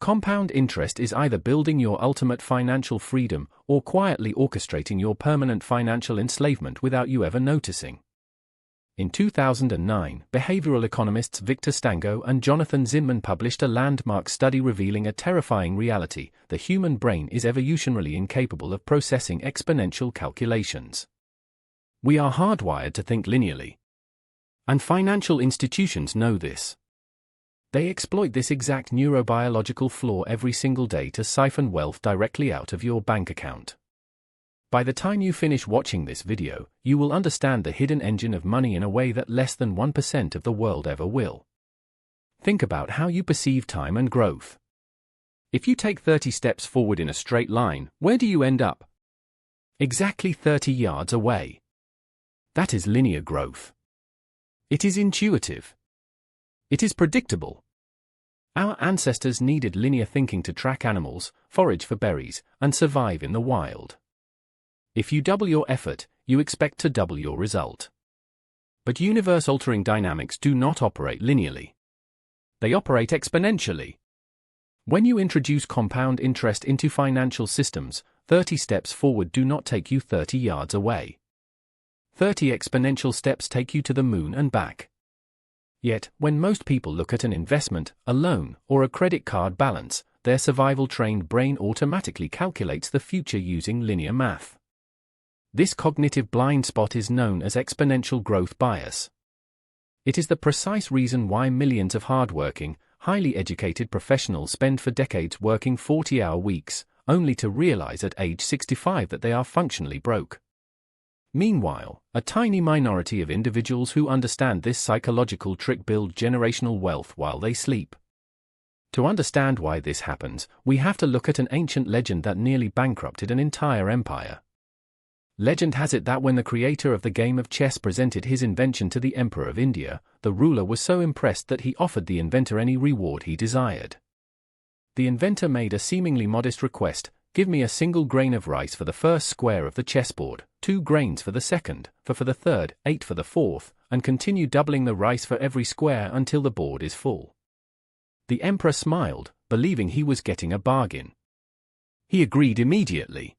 Compound interest is either building your ultimate financial freedom or quietly orchestrating your permanent financial enslavement without you ever noticing. In 2009, behavioral economists Victor Stango and Jonathan Zinman published a landmark study revealing a terrifying reality: the human brain is evolutionarily incapable of processing exponential calculations. We are hardwired to think linearly. And financial institutions know this. They exploit this exact neurobiological flaw every single day to siphon wealth directly out of your bank account. By the time you finish watching this video, you will understand the hidden engine of money in a way that less than 1% of the world ever will. Think about how you perceive time and growth. If you take 30 steps forward in a straight line, where do you end up? Exactly 30 yards away. That is linear growth. It is intuitive. It is predictable. Our ancestors needed linear thinking to track animals, forage for berries, and survive in the wild. If you double your effort, you expect to double your result. But universe-altering dynamics do not operate linearly. They operate exponentially. When you introduce compound interest into financial systems, 30 steps forward do not take you 30 yards away. 30 exponential steps take you to the moon and back. Yet, when most people look at an investment, a loan, or a credit card balance, their survival-trained brain automatically calculates the future using linear math. This cognitive blind spot is known as exponential growth bias. It is the precise reason why millions of hardworking, highly educated professionals spend for decades working 40-hour weeks, only to realize at age 65 that they are functionally broke. Meanwhile, a tiny minority of individuals who understand this psychological trick build generational wealth while they sleep. To understand why this happens, we have to look at an ancient legend that nearly bankrupted an entire empire. Legend has it that when the creator of the game of chess presented his invention to the Emperor of India, the ruler was so impressed that he offered the inventor any reward he desired. The inventor made a seemingly modest request: give me a single grain of rice for the first square of the chessboard, 2 grains for the second, for the third, 8 for the fourth, and continue doubling the rice for every square until the board is full. The emperor smiled, believing he was getting a bargain. He agreed immediately.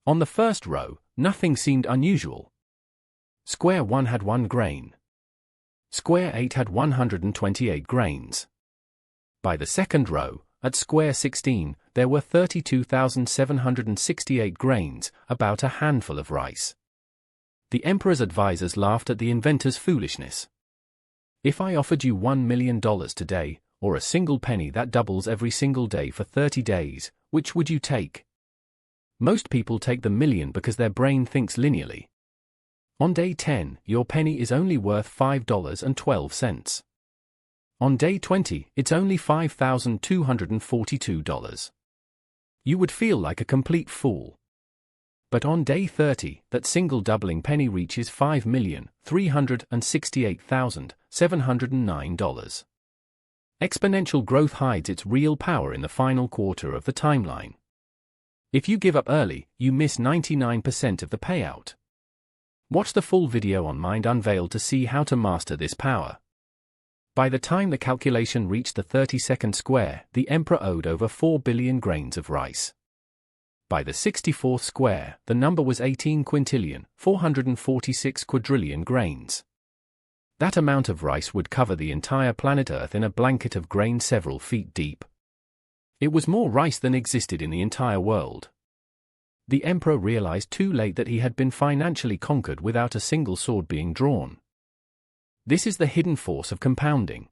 On the first row, nothing seemed unusual. Square 1 had 1 grain. Square 8 had 128 grains. By the second row, at square 16, there were 32,768 grains, about a handful of rice. The emperor's advisors laughed at the inventor's foolishness. If I offered you $1 million today, or a single penny that doubles every single day for 30 days, which would you take? Most people take the million because their brain thinks linearly. On day 10, your penny is only worth $5.12. On day 20, it's only $5,242. You would feel like a complete fool. But on day 30, that single doubling penny reaches $5,368,709. Exponential growth hides its real power in the final quarter of the timeline. If you give up early, you miss 99% of the payout. Watch the full video on Mind Unveiled to see how to master this power. By the time the calculation reached the 32nd square, the emperor owed over 4 billion grains of rice. By the 64th square, the number was 18 quintillion, 446 quadrillion grains. That amount of rice would cover the entire planet Earth in a blanket of grain several feet deep. It was more rice than existed in the entire world. The emperor realized too late that he had been financially conquered without a single sword being drawn. This is the hidden force of compounding.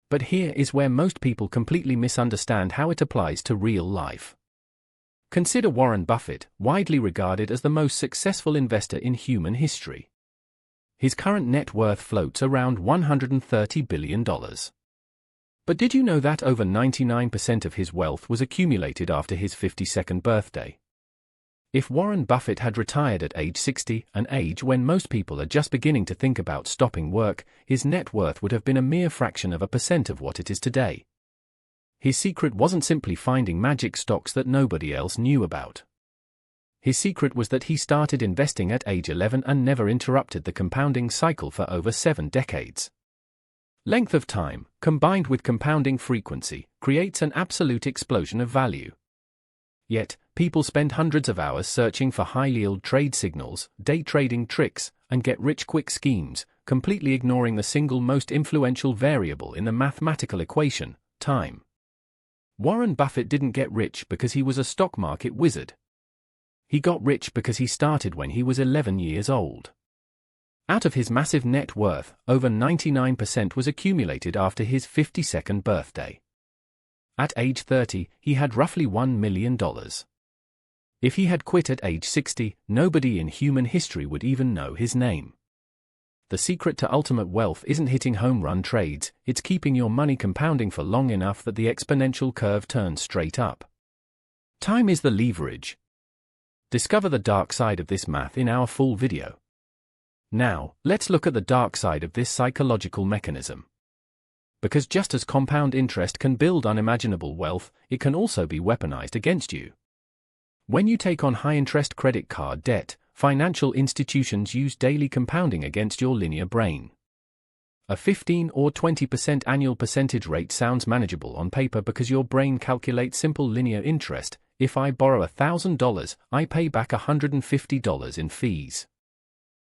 But here is where most people completely misunderstand how it applies to real life. Consider Warren Buffett, widely regarded as the most successful investor in human history. His current net worth floats around $130 billion. But did you know that over 99% of his wealth was accumulated after his 52nd birthday? If Warren Buffett had retired at age 60, an age when most people are just beginning to think about stopping work, his net worth would have been a mere fraction of a percent of what it is today. His secret wasn't simply finding magic stocks that nobody else knew about. His secret was that he started investing at age 11 and never interrupted the compounding cycle for over 7 decades. Length of time, combined with compounding frequency, creates an absolute explosion of value. Yet, people spend hundreds of hours searching for high-yield trade signals, day trading tricks, and get-rich-quick schemes, completely ignoring the single most influential variable in the mathematical equation, time. Warren Buffett didn't get rich because he was a stock market wizard. He got rich because he started when he was 11 years old. Out of his massive net worth, over 99% was accumulated after his 52nd birthday. At age 30, he had roughly $1 million. If he had quit at age 60, nobody in human history would even know his name. The secret to ultimate wealth isn't hitting home run trades, it's keeping your money compounding for long enough that the exponential curve turns straight up. Time is the leverage. Discover the dark side of this math in our full video. Now, let's look at the dark side of this psychological mechanism. Because just as compound interest can build unimaginable wealth, it can also be weaponized against you. When you take on high-interest credit card debt, financial institutions use daily compounding against your linear brain. A 15 or 20% annual percentage rate sounds manageable on paper because your brain calculates simple linear interest. If I borrow $1,000, I pay back $150 in fees.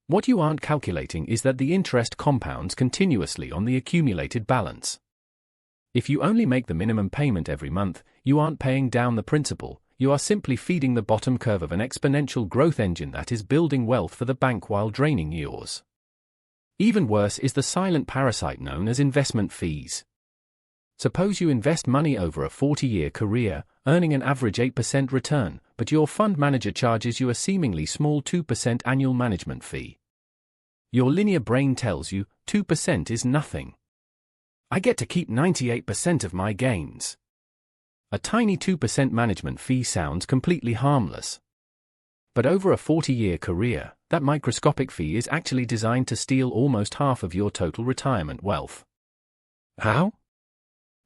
What you aren't calculating is that the interest compounds continuously on the accumulated balance. If you only make the minimum payment every month, you aren't paying down the principal, you are simply feeding the bottom curve of an exponential growth engine that is building wealth for the bank while draining yours. Even worse is the silent parasite known as investment fees. Suppose you invest money over a 40-year career, earning an average 8% return, but your fund manager charges you a seemingly small 2% annual management fee. Your linear brain tells you, 2% is nothing. I get to keep 98% of my gains. A tiny 2% management fee sounds completely harmless. But over a 40-year career, that microscopic fee is actually designed to steal almost half of your total retirement wealth. How?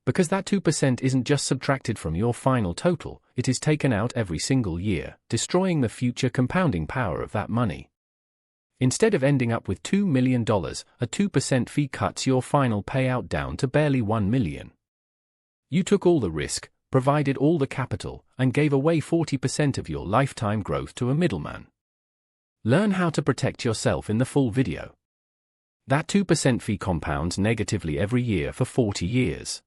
Because that 2% isn't just subtracted from your final total, it is taken out every single year, destroying the future compounding power of that money. Instead of ending up with $2 million, a 2% fee cuts your final payout down to barely $1 million. You took all the risk, provided all the capital, and gave away 40% of your lifetime growth to a middleman. Learn how to protect yourself in the full video. That 2% fee compounds negatively every year for 40 years.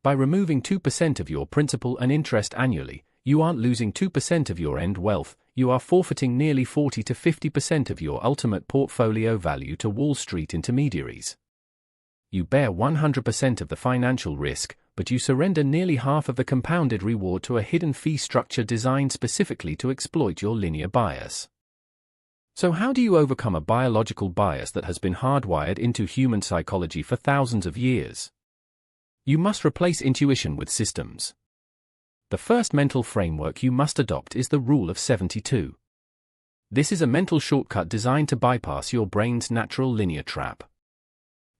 By removing 2% of your principal and interest annually, you aren't losing 2% of your end wealth, you are forfeiting nearly 40 to 50% of your ultimate portfolio value to Wall Street intermediaries. You bear 100% of the financial risk, but you surrender nearly half of the compounded reward to a hidden fee structure designed specifically to exploit your linear bias. So how do you overcome a biological bias that has been hardwired into human psychology for thousands of years? You must replace intuition with systems. The first mental framework you must adopt is the Rule of 72. This is a mental shortcut designed to bypass your brain's natural linear trap.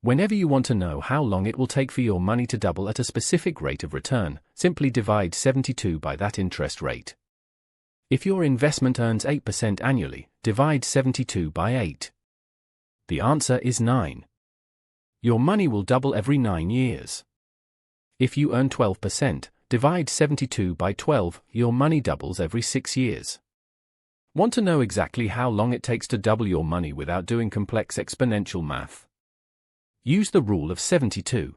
Whenever you want to know how long it will take for your money to double at a specific rate of return, simply divide 72 by that interest rate. If your investment earns 8% annually, divide 72 by 8. The answer is 9. Your money will double every 9 years. If you earn 12%, divide 72 by 12, your money doubles every 6 years. Want to know exactly how long it takes to double your money without doing complex exponential math? Use the Rule of 72.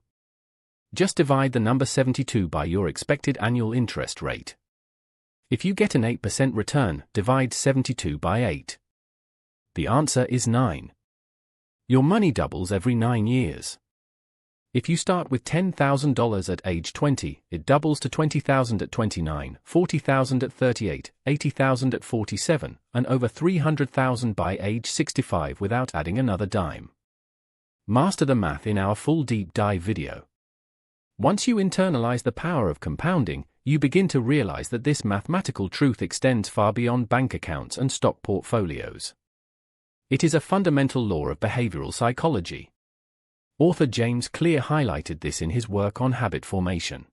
Just divide the number 72 by your expected annual interest rate. If you get an 8% return, divide 72 by 8. The answer is 9. Your money doubles every 9 years. If you start with $10,000 at age 20, it doubles to $20,000 at 29, $40,000 at 38, $80,000 at 47, and over $300,000 by age 65 without adding another dime. Master the math in our full deep dive video. Once you internalize the power of compounding, you begin to realize that this mathematical truth extends far beyond bank accounts and stock portfolios. It is a fundamental law of behavioral psychology. Author James Clear highlighted this in his work on habit formation.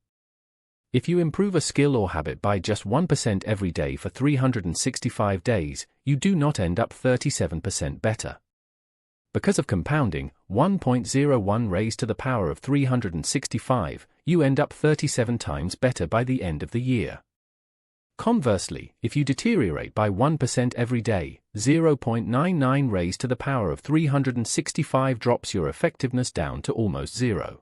If you improve a skill or habit by just 1% every day for 365 days, you do not end up 37% better. Because of compounding, 1.01 raised to the power of 365, you end up 37 times better by the end of the year. Conversely, if you deteriorate by 1% every day, 0.99 raised to the power of 365 drops your effectiveness down to almost zero.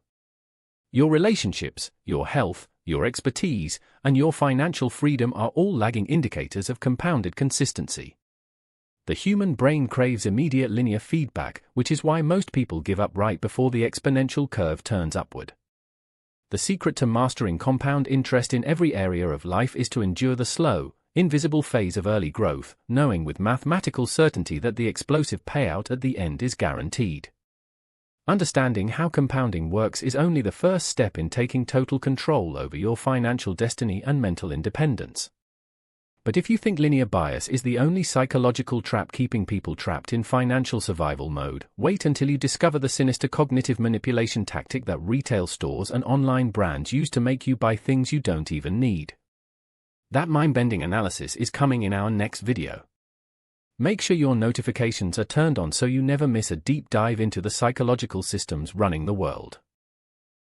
Your relationships, your health, your expertise, and your financial freedom are all lagging indicators of compounded consistency. The human brain craves immediate linear feedback, which is why most people give up right before the exponential curve turns upward. The secret to mastering compound interest in every area of life is to endure the slow, invisible phase of early growth, knowing with mathematical certainty that the explosive payout at the end is guaranteed. Understanding how compounding works is only the first step in taking total control over your financial destiny and mental independence. But if you think linear bias is the only psychological trap keeping people trapped in financial survival mode, wait until you discover the sinister cognitive manipulation tactic that retail stores and online brands use to make you buy things you don't even need. That mind-bending analysis is coming in our next video. Make sure your notifications are turned on so you never miss a deep dive into the psychological systems running the world.